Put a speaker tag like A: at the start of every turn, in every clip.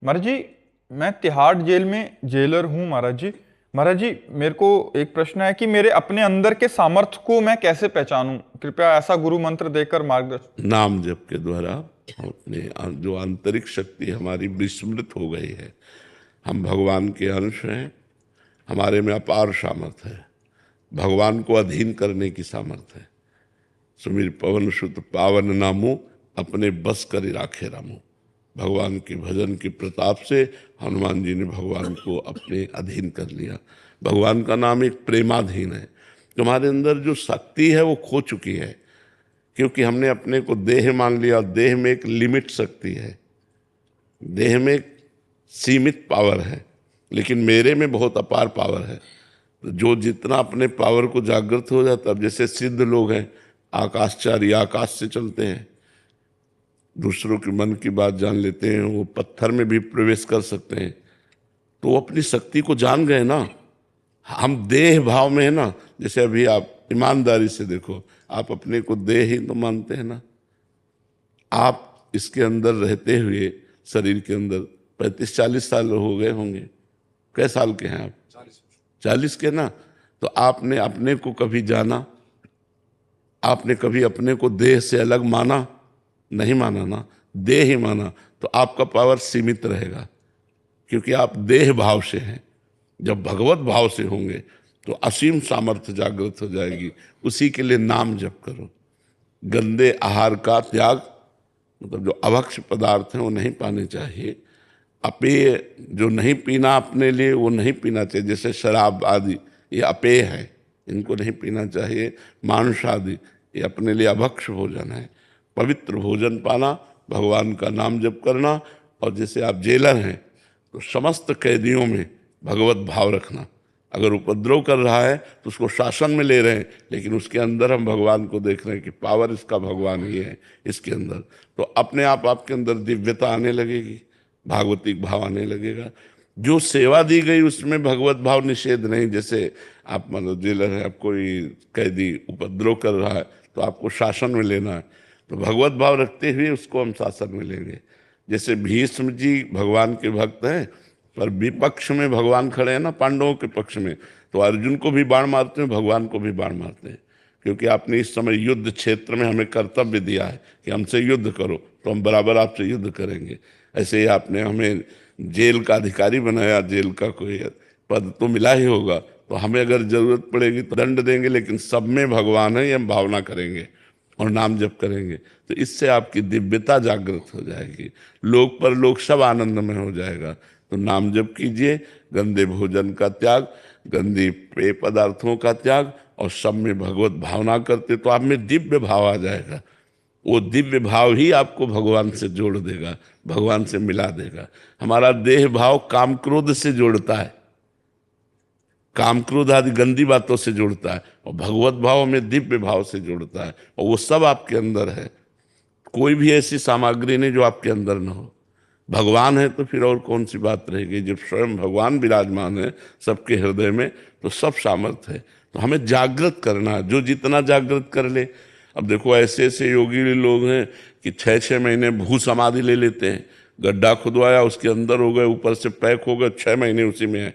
A: महाराज जी, मैं तिहाड़ जेल में जेलर हूँ महाराज जी। महाराज जी, मेरे को एक प्रश्न है कि मेरे अपने अंदर के सामर्थ्य को मैं कैसे पहचानूं? कृपया ऐसा गुरु मंत्र देकर मार्गदर्शन।
B: नाम जप के द्वारा हम अपने जो आंतरिक शक्ति हमारी विस्मृत हो गई है। हम भगवान के अंश हैं, हमारे में अपार सामर्थ्य है, भगवान को अधीन करने की सामर्थ्य है। सुमिर पवन सुत पावन नामो, अपने बस कर राखे रामो। भगवान के भजन के प्रताप से हनुमान जी ने भगवान को अपने अधीन कर लिया। भगवान का नाम एक प्रेमाधीन है। तुम्हारे अंदर जो शक्ति है वो खो चुकी है, क्योंकि हमने अपने को देह मान लिया। देह में एक लिमिट शक्ति है, देह में एक सीमित पावर है, लेकिन मेरे में बहुत अपार पावर है। तो जो जितना अपने पावर को जागृत हो जाता, अब जैसे सिद्ध लोग हैं, आकाशचारी, आकाश से चलते हैं, दूसरों के मन की बात जान लेते हैं, वो पत्थर में भी प्रवेश कर सकते हैं। तो वो अपनी शक्ति को जान गए ना। हम देह भाव में है ना। जैसे अभी आप ईमानदारी से देखो, आप अपने को देह ही तो मानते हैं ना। आप इसके अंदर रहते हुए, शरीर के अंदर 35-40 साल हो गए होंगे। कै साल के हैं आप? 40 के ना। तो आपने अपने को कभी जाना? आपने कभी अपने को देह से अलग माना? नहीं माना ना, देह ही माना। तो आपका पावर सीमित रहेगा, क्योंकि आप देह भाव से हैं। जब भगवत भाव से होंगे तो असीम सामर्थ्य जागृत हो जाएगी। उसी के लिए नाम जप करो। गंदे आहार का त्याग, मतलब जो अभक्ष पदार्थ हैं वो नहीं पाने चाहिए। अपेय जो नहीं पीना अपने लिए, वो नहीं पीना चाहिए। जैसे शराब आदि, ये अपेय है, इनको नहीं पीना चाहिए। मांस आदि, ये अपने लिए अभक्ष भोजन है। पवित्र भोजन पाना, भगवान का नाम जप करना। और जैसे आप जेलर हैं तो समस्त कैदियों में भगवत भाव रखना। अगर उपद्रव कर रहा है तो उसको शासन में ले रहे हैं, लेकिन उसके अंदर हम भगवान को देख रहे हैं कि पावर इसका भगवान ही है इसके अंदर। तो अपने आप आपके अंदर दिव्यता आने लगेगी, भागवतिक भाव आने लगेगा। जो सेवा दी गई उसमें भगवत भाव निषेध नहीं। जैसे आप मान जेलर है, आप कोई कैदी उपद्रव कर रहा है तो आपको शासन में लेना है, तो भगवत भाव रखते हुए उसको हम शासन में लेंगे। जैसे भीष्म जी भगवान के भक्त हैं, पर विपक्ष में भगवान खड़े हैं ना, पांडवों के पक्ष में। तो अर्जुन को भी बाण मारते हैं, भगवान को भी बाण मारते हैं, क्योंकि आपने इस समय युद्ध क्षेत्र में हमें कर्तव्य दिया है कि हमसे युद्ध करो, तो हम बराबर आपसे युद्ध करेंगे। ऐसे ही आपने हमें जेल का अधिकारी बनाया, जेल का कोई पद तो मिला ही होगा, तो हमें अगर जरूरत पड़ेगी तो दंड देंगे, लेकिन सब में भगवान है ये हम भावना करेंगे और नाम जप करेंगे। तो इससे आपकी दिव्यता जागृत हो जाएगी, लोक पर लोक सब आनंद में हो जाएगा। तो नाम जप कीजिए, गंदे भोजन का त्याग, गंदी पेय पदार्थों का त्याग, और सब में भगवत भावना करते तो आप में दिव्य भाव आ जाएगा। वो दिव्य भाव ही आपको भगवान से जोड़ देगा, भगवान से मिला देगा। हमारा देह भाव काम क्रोध से जोड़ता है, काम क्रोध आदि गंदी बातों से जोड़ता है, और भगवत भाव में दिव्य भाव से जोड़ता है, और वो सब आपके अंदर है। कोई भी ऐसी सामग्री नहीं जो आपके अंदर ना हो। भगवान है तो फिर और कौन सी बात रहेगी। जब स्वयं भगवान विराजमान है सबके हृदय में, तो सब सामर्थ्य है। तो हमें जागृत करना है, जो जितना जागृत कर ले। अब देखो ऐसे ऐसे योगी लोग हैं कि 6-6 महीने भू समाधि ले लेते हैं। गड्ढा खुदवाया, उसके अंदर हो गए, ऊपर से पैक हो गए, 6 महीने उसी में है,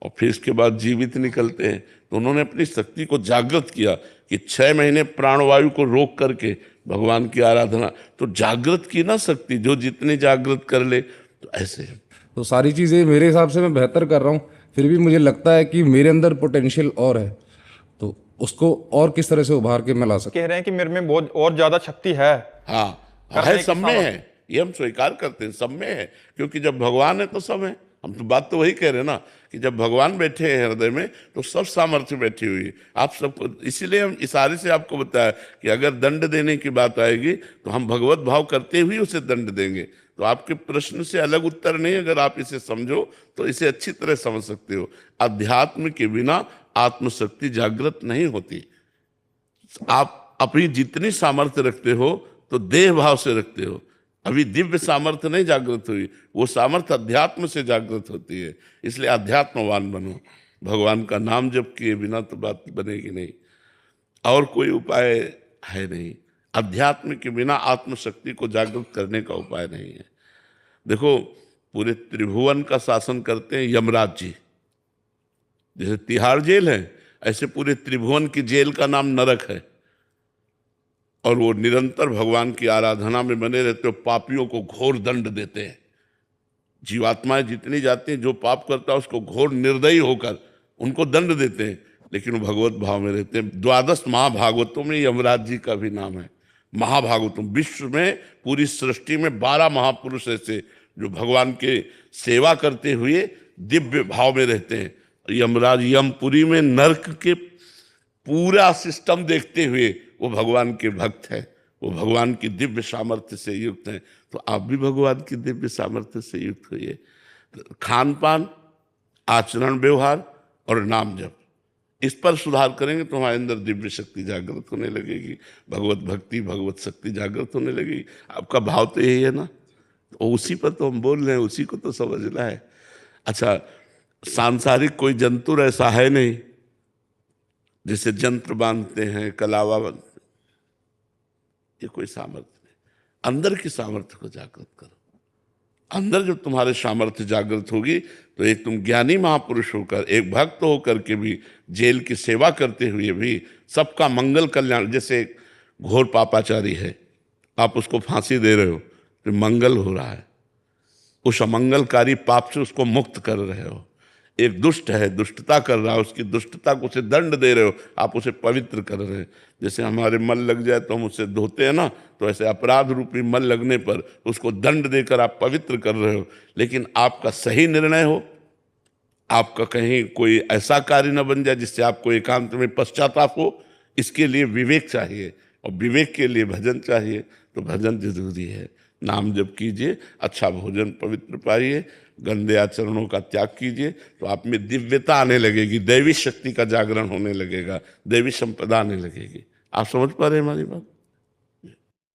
B: और फिर इसके बाद जीवित निकलते हैं। तो उन्होंने अपनी शक्ति को जागृत किया कि 6 महीने प्राणवायु को रोक करके भगवान की आराधना। तो जागृत की ना शक्ति, जो जितनी जागृत कर ले। तो ऐसे
C: तो सारी चीज़ें मेरे हिसाब से मैं बेहतर कर रहा हूँ, फिर भी मुझे लगता है कि मेरे अंदर पोटेंशियल और है। तो उसको और किस तरह से उभार के मैं ला सकता
A: कह रहे हैं कि मेरे में बहुत और ज्यादा शक्ति है
B: हाँ है,
A: करने की
B: सब में
A: सामर्थ्य।
B: है, ये हम स्वीकार करते हैं, सब में है। क्योंकि जब भगवान है तो सब है। हम तो बात तो वही कह रहे हैं ना, कि जब भगवान बैठे हैं हृदय में तो सब सामर्थ्य बैठी हुई है आप सबको। इसीलिए हम इशारे से आपको बताया कि अगर दंड देने की बात आएगी तो हम भगवत भाव करते हुए उसे दंड देंगे। तो आपके प्रश्न से अलग उत्तर नहीं, अगर आप इसे समझो तो इसे अच्छी तरह समझ सकते हो। अध्यात्म के बिना आत्मशक्ति जागृत नहीं होती। आप अपनी जितनी सामर्थ्य रखते हो तो देह भाव से रखते हो। अभी दिव्य सामर्थ्य नहीं जागृत हुई, वो सामर्थ्य अध्यात्म से जागृत होती है। इसलिए अध्यात्मवान बनो। भगवान का नाम जप किए बिना तो बात बनेगी नहीं, और कोई उपाय है नहीं। अध्यात्म के बिना आत्मशक्ति को जागृत करने का उपाय नहीं है। देखो, पूरे त्रिभुवन का शासन करते हैं यमराज जी। जैसे तिहाड़ जेल है, ऐसे पूरे त्रिभुवन की जेल का नाम नरक है। और वो निरंतर भगवान की आराधना में बने रहते हो, पापियों को घोर दंड देते हैं। जीवात्माएं जितनी जाती हैं, जो पाप करता है उसको घोर निर्दयी होकर उनको दंड देते हैं, लेकिन वो भगवत भाव में रहते हैं। 12 महाभागवतों में यमराज जी का भी नाम है। महाभागवतों, विश्व में पूरी सृष्टि में 12 महापुरुष ऐसे जो भगवान के सेवा करते हुए दिव्य भाव में रहते हैं। यमराज यमपुरी में नरक के पूरा सिस्टम देखते हुए वो भगवान के भक्त हैं, वो भगवान की दिव्य सामर्थ्य से युक्त हैं। तो आप भी भगवान की दिव्य सामर्थ्य से युक्त होइए। खान पान, आचरण व्यवहार और नाम जप, इस पर सुधार करेंगे तो हमारे अंदर दिव्य शक्ति जागृत होने लगेगी, भगवत भक्ति भगवत शक्ति जागृत होने लगेगी। आपका भाव तो यही है ना, तो उसी पर तो हम बोल रहे हैं, उसी को तो समझना है। अच्छा, सांसारिक कोई जंतुर ऐसा है नहीं जैसे जंत्र बांधते हैं, कलावा बांधते हैं, ये कोई सामर्थ्य नहीं। अंदर की सामर्थ्य को जागृत करो। अंदर जब तुम्हारे सामर्थ्य जागृत होगी तो एक तुम ज्ञानी महापुरुष होकर, एक भक्त होकर के भी जेल की सेवा करते हुए भी सबका मंगल कल्याण। जैसे घोर पापाचारी है, आप उसको फांसी दे रहे हो तो मंगल हो रहा है, उस अमंगलकारी पाप से उसको मुक्त कर रहे हो। एक दुष्ट है, दुष्टता कर रहा है, उसकी दुष्टता को उसे दंड दे रहे हो, आप उसे पवित्र कर रहे हैं। जैसे हमारे मल लग जाए तो हम उसे धोते हैं ना, तो ऐसे अपराध रूपी मल लगने पर उसको दंड देकर आप पवित्र कर रहे हो। लेकिन आपका सही निर्णय हो, आपका कहीं कोई ऐसा कार्य न बन जाए जिससे आपको एकांत में पश्चाताप हो, इसके लिए विवेक चाहिए, और विवेक के लिए भजन चाहिए। तो भजन जरूरी है। नाम जप कीजिए, अच्छा भोजन पवित्र पाइए, गंदे आचरणों का त्याग कीजिए, तो आप में दिव्यता आने लगेगी, दैवी शक्ति का जागरण होने लगेगा, दैवी संपदा आने लगेगी। आप समझ पा रहे हैं हमारी बात?